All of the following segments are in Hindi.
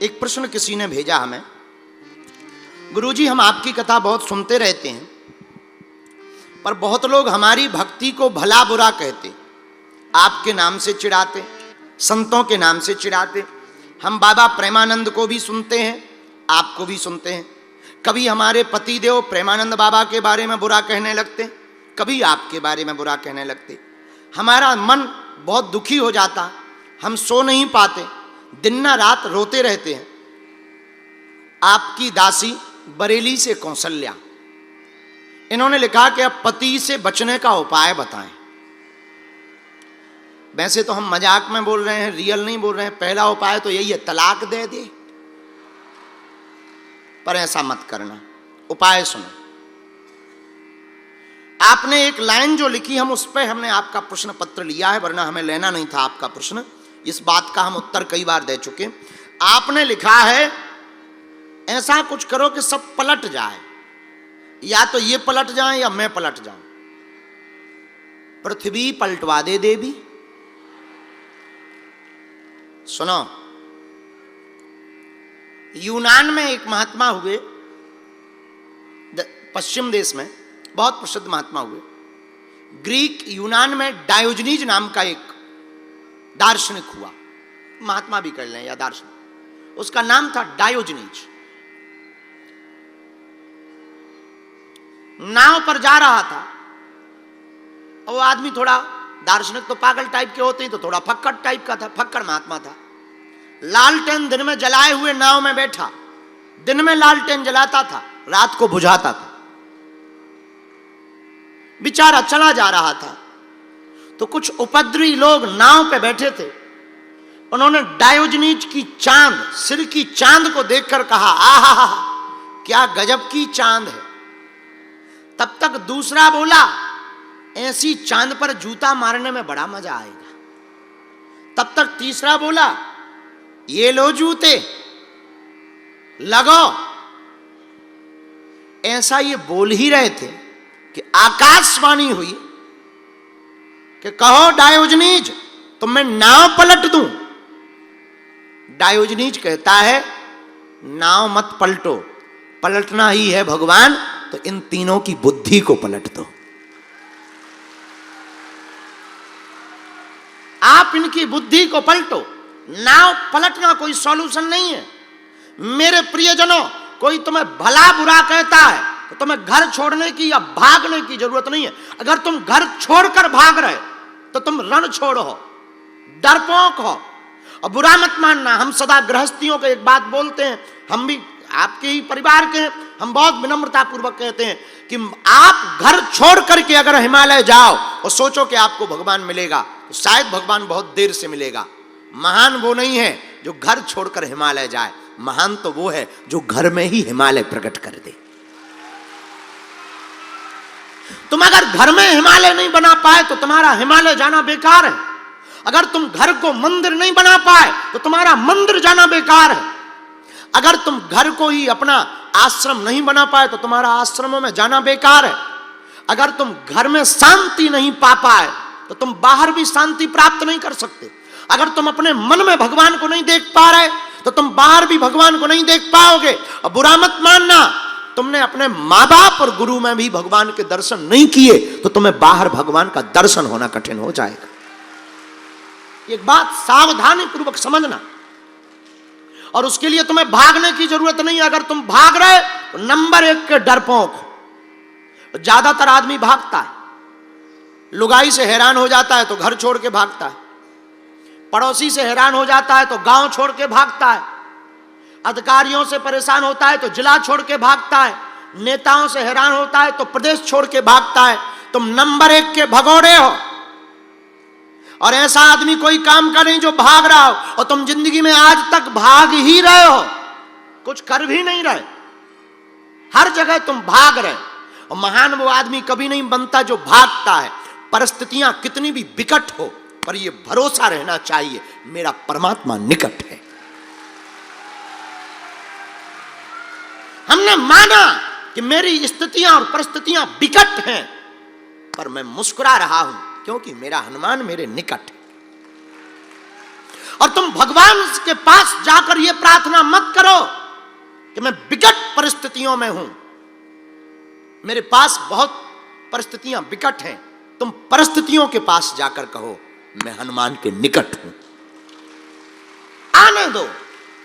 एक प्रश्न किसी ने भेजा हमें, गुरुजी हम आपकी कथा बहुत सुनते रहते हैं, पर बहुत लोग हमारी भक्ति को भला बुरा कहते, आपके नाम से चिढ़ाते, संतों के नाम से चिढ़ाते। हम बाबा प्रेमानंद को भी सुनते हैं, आपको भी सुनते हैं। कभी हमारे पतिदेव प्रेमानंद बाबा के बारे में बुरा कहने लगते, कभी आपके बारे में बुरा कहने लगते। हमारा मन बहुत दुखी हो जाता, हम सो नहीं पाते, दिन ना रात रोते रहते हैं। आपकी दासी बरेली से कौशल्या, इन्होंने लिखा कि अब पति से बचने का उपाय बताएं। वैसे तो हम मजाक में बोल रहे हैं, रियल नहीं बोल रहे हैं। पहला उपाय तो यही है, तलाक दे दे, पर ऐसा मत करना। उपाय सुनो। आपने एक लाइन जो लिखी, हम उस पर हमने आपका प्रश्न पत्र लिया है, वरना हमें लेना नहीं था आपका प्रश्न। इस बात का हम उत्तर कई बार दे चुके। आपने लिखा है, ऐसा कुछ करो कि सब पलट जाए, या तो ये पलट जाए या मैं पलट जाऊं। पृथ्वी पलटवा दे देवी। सुनो, यूनान में एक महात्मा हुए, पश्चिम देश में बहुत प्रसिद्ध महात्मा हुए। ग्रीक यूनान में डायोजनीज नाम का एक दार्शनिक हुआ, महात्मा भी कर लें या दार्शनिक, उसका नाम था डायोजनीज। नाव पर जा रहा था, और वो आदमी थोड़ा, दार्शनिक तो पागल टाइप के होते हैं, तो थोड़ा फक्कड़ टाइप का था, फक्कड़ महात्मा था। लालटेन दिन में जलाए हुए नाव में बैठा, दिन में लालटेन जलाता था, रात को बुझाता था। बेचारा चला जा रहा था, तो कुछ उपद्रवी लोग नाव पे बैठे थे। उन्होंने डायोजनीज की चांद, सिर की चांद को देखकर कहा, आहा क्या गजब की चांद है। तब तक दूसरा बोला, ऐसी चांद पर जूता मारने में बड़ा मजा आएगा। तब तक तीसरा बोला, ये लो जूते लगो। ऐसा ये बोल ही रहे थे कि आकाशवाणी हुई कि कहो डायोजनीज, तो मैं नाव पलट दूं। डायोजनीज कहता है, नाव मत पलटो, पलटना ही है भगवान, तो इन तीनों की बुद्धि को पलट दो। आप इनकी बुद्धि को पलटो। नाव पलटना कोई सॉल्यूशन नहीं है। मेरे प्रियजनों, कोई तुम्हें भला बुरा कहता है तो तुम्हें घर छोड़ने की या भागने की जरूरत नहीं है। अगर तुम घर छोड़कर भाग रहे तो तुम रण छोड़ हो, डरपोक हो, और बुरा मत मानना। हम सदा गृहस्थियों को एक बात बोलते हैं, हम भी आपके ही परिवार के हैं, हम बहुत विनम्रता पूर्वक कहते हैं कि आप घर छोड़ करके अगर हिमालय जाओ और सोचो कि आपको भगवान मिलेगा, तो शायद भगवान बहुत देर से मिलेगा। महान वो नहीं है जो घर छोड़कर हिमालय जाए, महान तो वो है जो घर में ही हिमालय प्रकट कर दे। तुम अगर घर में हिमालय नहीं बना पाए तो तुम्हारा हिमालय जाना बेकार है। अगर तुम घर को मंदिर नहीं बना पाए तो तुम्हारा मंदिर जाना बेकार है। अगर तुम घर को ही अपना आश्रम नहीं बना पाए तो तुम्हारा आश्रमों में जाना बेकार है। अगर तुम घर में शांति नहीं पा पाए तो तुम बाहर भी शांति प्राप्त नहीं कर सकते। अगर तुम अपने मन में भगवान को नहीं देख पा रहे तो तुम बाहर भी भगवान को नहीं देख पाओगे। और बुरा मत मानना, तुमने अपने माँ बाप और गुरु में भी भगवान के दर्शन नहीं किए तो तुम्हें बाहर भगवान का दर्शन होना कठिन हो जाएगा। एक बात सावधानी पूर्वक समझना, और उसके लिए तुम्हें भागने की जरूरत नहीं है। अगर तुम भाग रहे तो नंबर 1 के डरपोक हो। ज्यादातर आदमी भागता है, लुगाई से हैरान हो जाता है तो घर छोड़ के भागता है, पड़ोसी से हैरान हो जाता है तो गांव छोड़ के भागता है, अधिकारियों से परेशान होता है तो जिला छोड़ के भागता है, नेताओं से हैरान होता है तो प्रदेश छोड़ के भागता है। तुम नंबर 1 के भगोड़े हो, और ऐसा आदमी कोई काम का नहीं जो भाग रहा हो। और तुम जिंदगी में आज तक भाग ही रहे हो, कुछ कर भी नहीं रहे, हर जगह तुम भाग रहे। और महान वो आदमी कभी नहीं बनता जो भागता है। परिस्थितियां कितनी भी विकट हो, पर यह भरोसा रहना चाहिए, मेरा परमात्मा निकट है। हमने माना कि मेरी स्थितियां और परिस्थितियां विकट हैं, पर मैं मुस्कुरा रहा हूं क्योंकि मेरा हनुमान मेरे निकट है। और तुम भगवान के पास जाकर यह प्रार्थना मत करो कि मैं विकट परिस्थितियों में हूं, मेरे पास बहुत परिस्थितियां विकट हैं। तुम परिस्थितियों के पास जाकर कहो मैं हनुमान के निकट हूं। आने दो,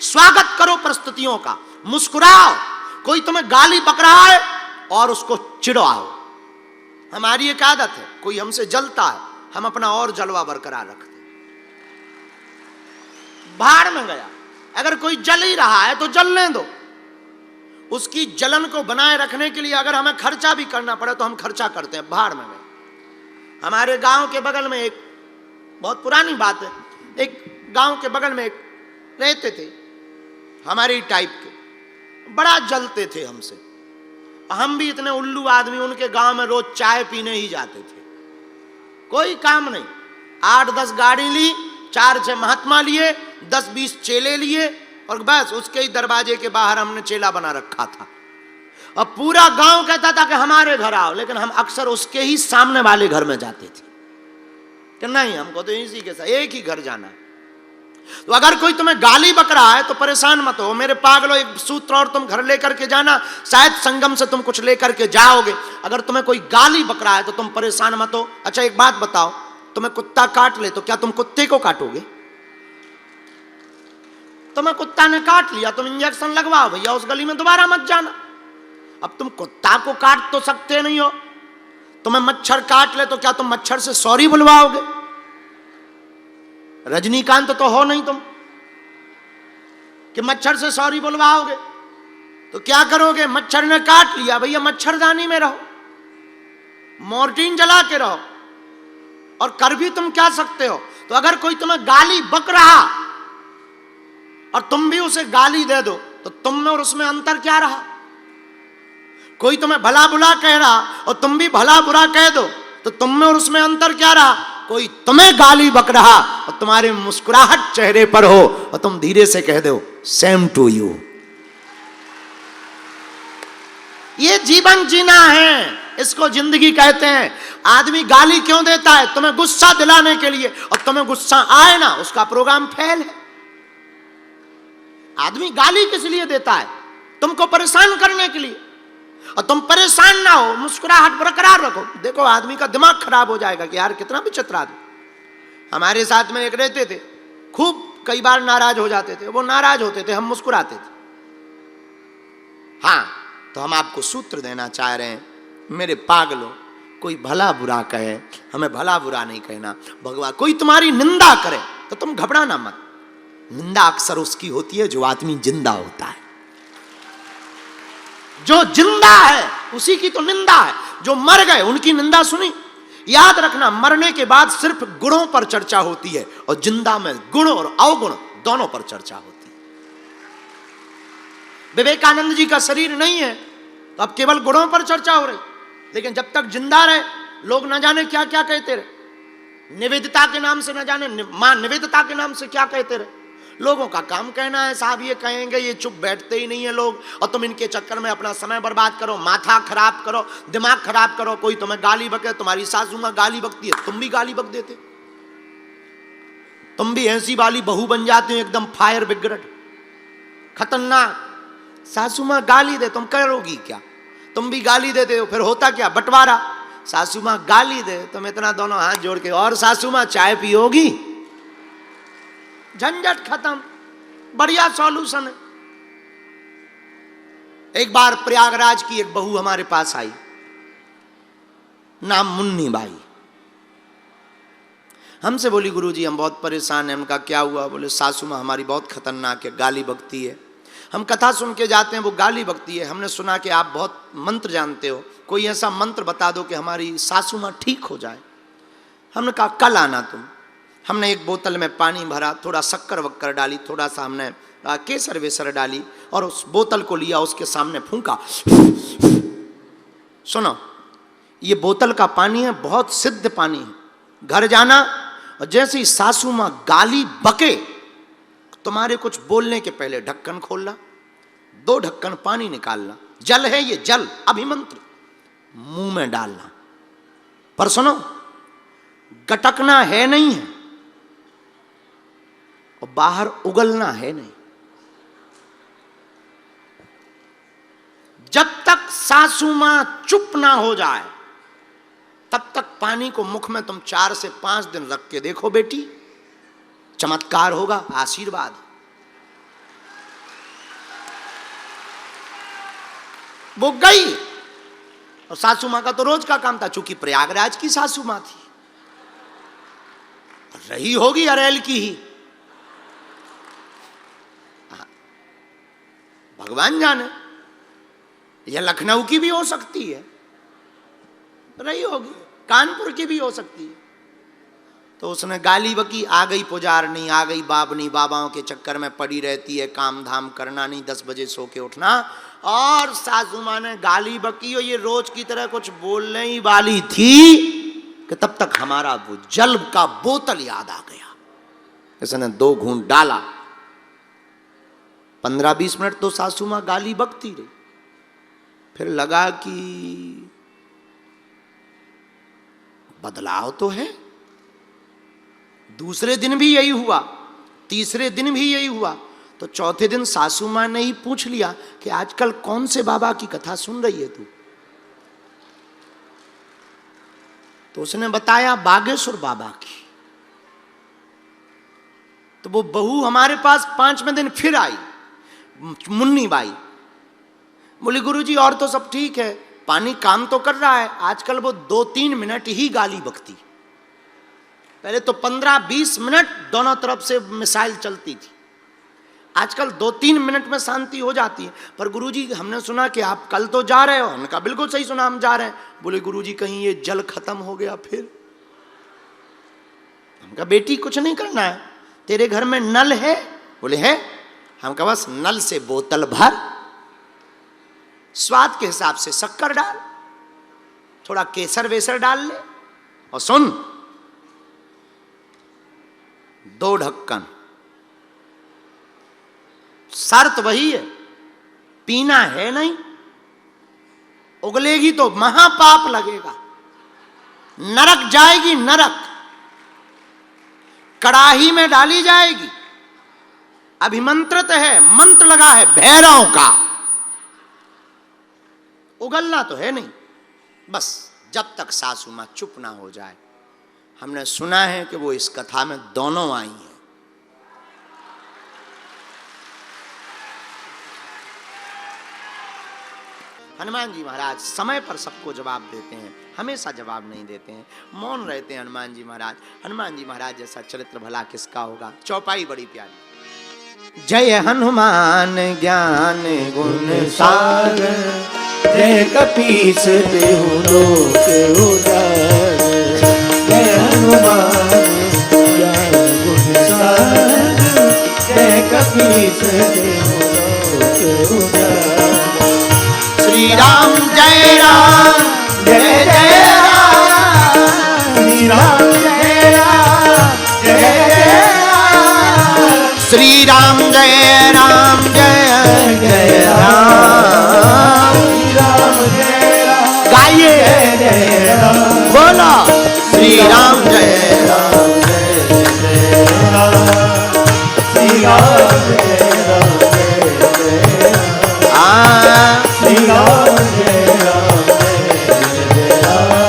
स्वागत करो परिस्थितियों का, मुस्कुराओ। कोई तुम्हें गाली बक रहा है और उसको चिढ़ाओ। हमारी एक आदत है, कोई हमसे जलता है, हम अपना और जलवा बरकरार रखते। भाड़ में गया, अगर कोई जल ही रहा है तो जलने दो। उसकी जलन को बनाए रखने के लिए अगर हमें खर्चा भी करना पड़े तो हम खर्चा करते हैं। भाड़ में गए। हमारे गांव के बगल में एक बहुत पुरानी बात है, एक गांव के बगल में एक रहते थे हमारे टाइप के, बड़ा जलते थे हमसे। हम भी इतने उल्लू आदमी, उनके गांव में रोज चाय पीने ही जाते थे, कोई काम नहीं। 8-10 गाड़ी ली, 4-6 महात्मा लिए, 10-20 चेले लिए और बस उसके ही दरवाजे के बाहर हमने चेला बना रखा था। अब पूरा गांव कहता था कि हमारे घर आओ, लेकिन हम अक्सर उसके ही सामने वाले घर में जाते थे कि नहीं, हमको तो इसी के साथ एक ही घर जाना है। तो अगर कोई तुम्हें गाली बक रहा है तो परेशान मत हो, मेरे पागलो, एक सूत्र और तुम घर लेकर के जाना, शायद संगम से तुम कुछ लेकर के जाओगे। अगर तुम्हें कोई गाली बक रहा है तो तुम परेशान मत हो। अच्छा एक बात बताओ, तुम्हें कुत्ता काट ले तो क्या तुम कुत्ते को काटोगे? तुम्हें कुत्ता ने काट लिया, तुम इंजेक्शन लगवाओ, भैया उस गली में दोबारा मत जाना। अब तुम कुत्ता को काट तो सकते नहीं हो। तुम्हें मच्छर काट ले तो क्या तुम मच्छर से सॉरी बुलवाओगे? रजनीकांत तो हो नहीं तुम कि मच्छर से सॉरी बुलवाओगे। तो क्या करोगे? मच्छर ने काट लिया, भैया मच्छरदानी में रहो, मोर्टीन जला के रहो। और कर भी तुम क्या सकते हो? तो अगर कोई तुम्हें गाली बक रहा और तुम भी उसे गाली दे दो तो तुम में और उसमें अंतर क्या रहा? कोई तुम्हें भला बुरा कह रहा और तुम भी भला बुरा कह दो तो तुम में और उसमें अंतर क्या रहा? कोई तुम्हें गाली बक रहा और तुम्हारे मुस्कुराहट चेहरे पर हो और तुम धीरे से कह दो सेम टू यू। ये जीवन जीना है, इसको जिंदगी कहते हैं। आदमी गाली क्यों देता है? तुम्हें गुस्सा दिलाने के लिए, और तुम्हें गुस्सा आए ना उसका प्रोग्राम फेल है। आदमी गाली किस लिए देता है? तुमको परेशान करने के लिए। और तुम परेशान ना हो, मुस्कुराहट बरकरार रखो। देखो आदमी का दिमाग खराब हो जाएगा कि यार कितना भी चतरा दे। हमारे साथ में एक रहते थे, खूब कई बार नाराज हो जाते थे। वो नाराज होते थे, हम मुस्कुराते थे। हाँ, तो हम आपको सूत्र देना चाह रहे हैं, मेरे पागलों, कोई भला बुरा कहे, हमें भला बुरा नहीं कहना। भगवान कोई तुम्हारी निंदा करे तो तुम घबराना मत। निंदा अक्सर उसकी होती है जो आदमी जिंदा होता है। जो जिंदा है उसी की तो निंदा है। जो मर गए उनकी निंदा सुनी? याद रखना, मरने के बाद सिर्फ गुणों पर चर्चा होती है और जिंदा में गुण और अवगुण दोनों पर चर्चा होती है। विवेकानंद जी का शरीर नहीं है तो अब केवल गुणों पर चर्चा हो रही, लेकिन जब तक जिंदा रहे लोग न जाने क्या क्या कहते रहे। निवेदिता के नाम से न जाने मां निवेदिता के नाम से क्या कहते रहे। लोगों का काम कहना है, साहब ये कहेंगे, ये चुप बैठते ही नहीं है लोग। और तुम इनके चक्कर में अपना समय बर्बाद करो, माथा खराब करो, दिमाग खराब करो। कोई तुम्हें गाली बके, तुम्हारी सासू मां गाली बकती है, तुम भी गाली बक देते। तुम भी ऐसी वाली बहू बन जाते हो एकदम फायर ब्रिगेड, खतरनाक। सासू मां गाली दे, तुम करोगी क्या? तुम भी गाली देते हो, फिर होता क्या? बंटवारा। सासू मां गाली दे, तुम इतना दोनों हाथ जोड़ के, और सासू मां चाय पियोगी, झंझट खत्म। बढ़िया सॉल्यूशन है। एक बार प्रयागराज की एक बहू हमारे पास आई, नाम मुन्नी बाई। हमसे बोली गुरुजी हम बहुत परेशान हैं। हमका क्या हुआ? बोले सासू मां हमारी बहुत खतरनाक है, गाली बकती है। हम कथा सुन के जाते हैं, वो गाली बकती है। हमने सुना कि आप बहुत मंत्र जानते हो, कोई ऐसा मंत्र बता दो कि हमारी सासू मां ठीक हो जाए। हमने कहा कल आना तुम। हमने एक बोतल में पानी भरा, थोड़ा शक्कर वक्कर डाली, थोड़ा सा हमने केसर वेसर डाली और उस बोतल को लिया, उसके सामने फूंका। सुनो, ये बोतल का पानी है, बहुत सिद्ध पानी है। घर जाना और जैसे ही सासू मां गाली बके, तुम्हारे कुछ बोलने के पहले ढक्कन खोलना, 2 ढक्कन पानी निकालना, जल है ये जल, अभिमंत्र, मुंह में डालना। पर सुनो, गटकना है नहीं है। और बाहर उगलना है नहीं। जब तक सासू मां चुप ना हो जाए तब तक पानी को मुख में तुम 4 से 5 दिन रख के देखो बेटी, चमत्कार होगा, आशीर्वाद। वो गई और सासू मां का तो रोज का काम था, चूंकि प्रयागराज की सासू मां थी, रही होगी अरेल की ही, भगवान जाने, या लखनऊ की भी हो सकती है, रही होगी, कानपुर की भी हो सकती है। तो उसने गाली बकी, आ गई पुजारनी, आ गई बाबनी, बाबाओं के चक्कर में पड़ी रहती है, काम धाम करना नहीं, 10 बजे सो के उठना। और सासू मां ने गाली बकी और ये रोज की तरह कुछ बोलने ही वाली थी कि तब तक हमारा वो जल का बोतल याद आ गया। इसने 2 घूंट डाला, 15-20 मिनट तो सासू मां गाली बकती रही, फिर लगा कि बदलाव तो है। दूसरे दिन भी यही हुआ, तीसरे दिन भी यही हुआ, तो चौथे दिन सासू मां ने ही पूछ लिया कि आजकल कौन से बाबा की कथा सुन रही है तू? तो उसने बताया बागेश्वर बाबा की। तो वो बहू हमारे पास 5वें दिन फिर आई, मुन्नी बाई, बोली गुरुजी और तो सब ठीक है, पानी काम तो कर रहा है, आजकल वो 2-3 मिनट ही गाली बकती, पहले तो 15-20 मिनट दोनों तरफ से मिसाइल चलती थी, आजकल 2-3 मिनट में शांति हो जाती है। पर गुरुजी हमने सुना कि आप कल तो जा रहे हो। हमने कहा बिल्कुल सही सुना, हम जा रहे हैं। बोले गुरुजी कहीं ये जल खत्म हो गया फिर? हम कहा बेटी कुछ नहीं करना है, तेरे घर में नल है? बोले है। हम कहा बस नल से बोतल भर, स्वाद के हिसाब से शक्कर डाल, थोड़ा केसर वेसर डाल ले, और सुन 2 ढक्कन, शर्त वही है, पीना है नहीं, उगलेगी तो महापाप लगेगा, नरक जाएगी, नरक कड़ाही में डाली जाएगी, अभिमंत्रित है, मंत्र लगा है भैरव का, उगलना तो है नहीं, बस जब तक सासू मां चुप ना हो जाए। हमने सुना है कि वो इस कथा में दोनों आई हैं। हनुमान जी महाराज समय पर सबको जवाब देते हैं, हमेशा जवाब नहीं देते हैं, मौन रहते हैं हनुमान जी महाराज। हनुमान जी महाराज जैसा चरित्र भला किसका होगा। चौपाई बड़ी प्यारी। जय हनुमान ज्ञान गुण सागर, जय कपीस देहु लोक उजागर, जय हनुमान ज्ञान गुण सागर, जय कपीस देहु लोक उजागर। श्री राम जय राम जय जय राम, श्री राम जय राम जय जय राम, श्री राम जय राम जय जय राम, श्री राम जय राम गाइए जय जय राम, बोलो श्री राम जय राम जय जय राम, श्री राम जय राम जय जय राम, श्री राम जय राम जय जय राम,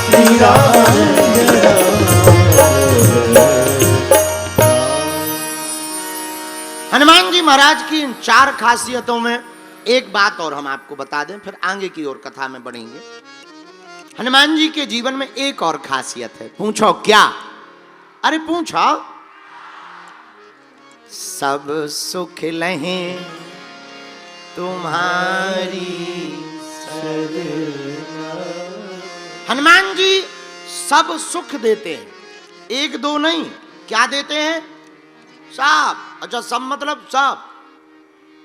श्री राम जय राम। हनुमान जी महाराज की इन 4 खासियतों में एक बात और हम आपको बता दें, फिर आगे की ओर कथा में बढ़ेंगे। हनुमान जी के जीवन में एक और खासियत है। पूछो क्या? अरे पूछो। सब सुख लहे तुम्हारी सरना। हनुमान जी सब सुख देते हैं, 1-2 नहीं। क्या देते हैं? सब। अच्छा सब मतलब सब।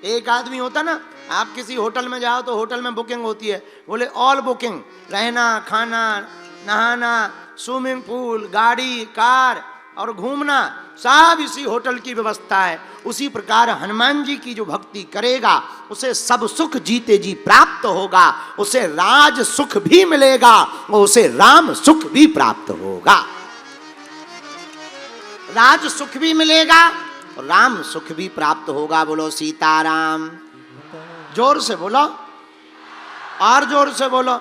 एक आदमी होता ना, आप किसी होटल में जाओ तो होटल में बुकिंग होती है, बोले ऑल बुकिंग, रहना खाना नहाना स्विमिंग पूल गाड़ी कार और घूमना सब इसी होटल की व्यवस्था है। उसी प्रकार हनुमान जी की जो भक्ति करेगा उसे सब सुख जीते जी प्राप्त होगा, उसे राज सुख भी मिलेगा और उसे राम सुख भी प्राप्त होगा। राज सुख भी मिलेगा और राम सुख भी प्राप्त होगा। बोलो सीताराम। जोर से बोलो, और जोर से बोलो।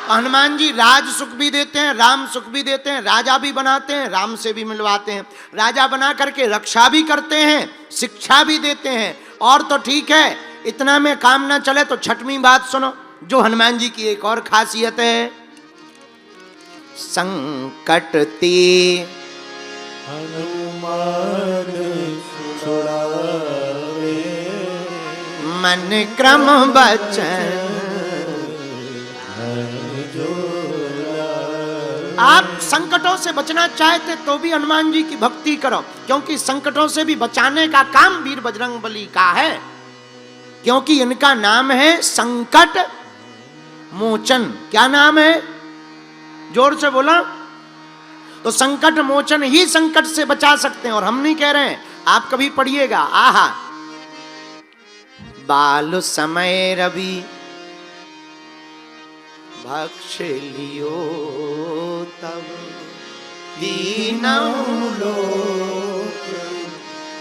हनुमान जी राज सुख भी देते हैं, राम सुख भी देते हैं, राजा भी बनाते हैं, राम से भी मिलवाते हैं, राजा बना करके रक्षा भी करते हैं, शिक्षा भी देते हैं। और तो ठीक है, इतना में काम ना चले तो छठवीं बात सुनो, जो हनुमान जी की एक और खासियत है। संकट ते हनुमान छुड़ावे, मन क्रम बचन। आप संकटों से बचना चाहते तो भी हनुमान जी की भक्ति करो, क्योंकि संकटों से भी बचाने का काम वीर बजरंगबली का है। क्योंकि इनका नाम है संकट मोचन। क्या नाम है? जोर से बोला। तो संकट मोचन ही संकट से बचा सकते हैं। और हम नहीं कह रहे हैं, आप कभी पढ़िएगा, आहा बाल समय रवि भक्ष लियो तब दीनौ लोक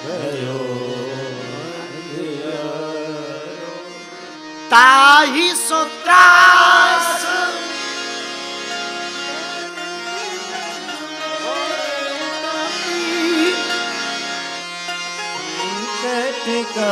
भयो, ताहि सो त्रास कटका